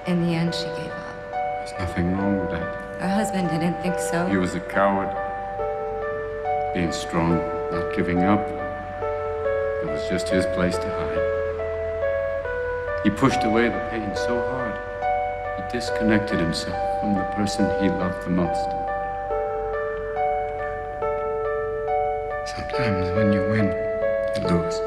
In the end, she gave up. There's nothing wrong with that. Her husband didn't think so. He was a coward. Being strong, not giving up. It was just his place to hide. He pushed away the pain so hard. He disconnected himself from the person he loved the most. Sometimes when you win, you lose.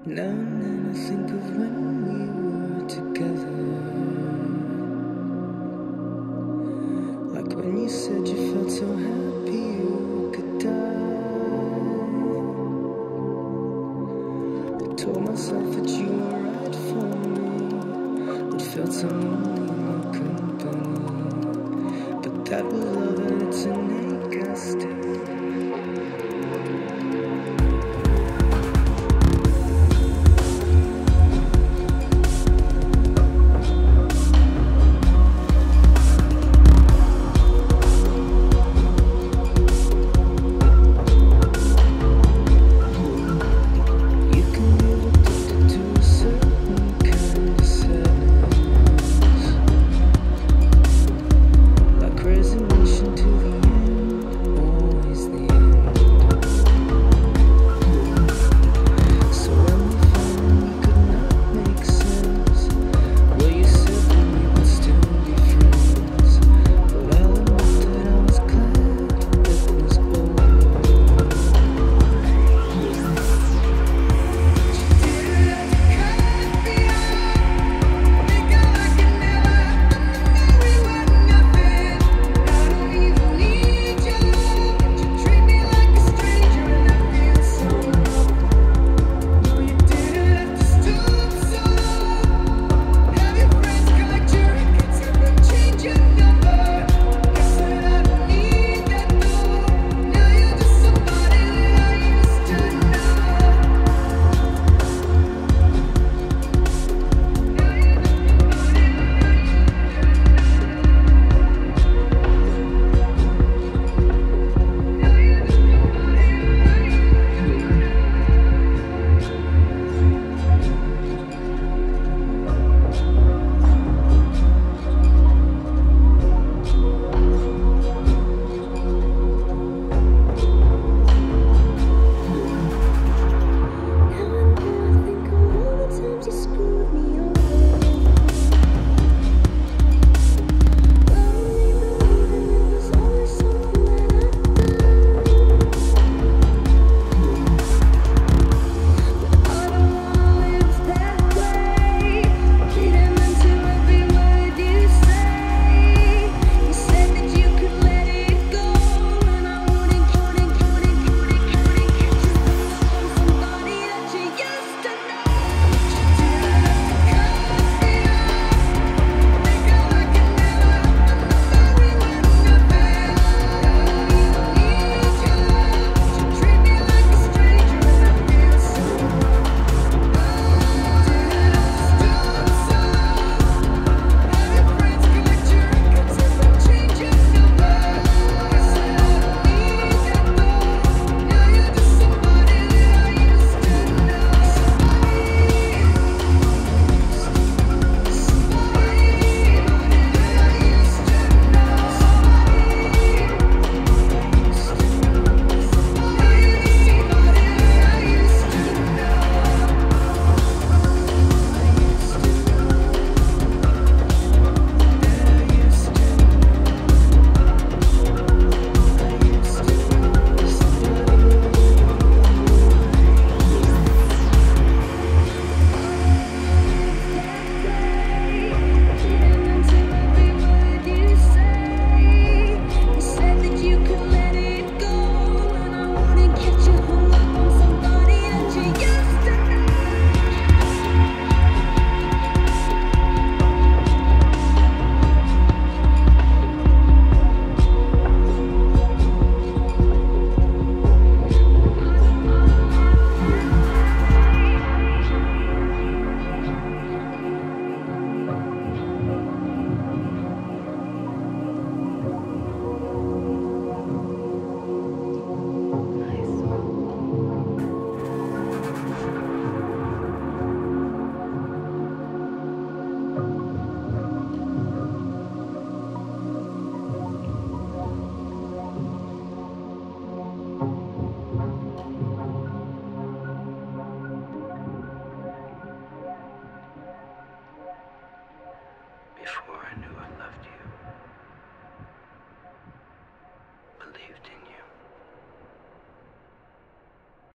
Now and then I think of when we were together, like when you said you felt so happy you could die. I told myself that you were right for me, but felt so lonely in your company. But that was love and it's innate, I still. Resignation to the end, oh believed.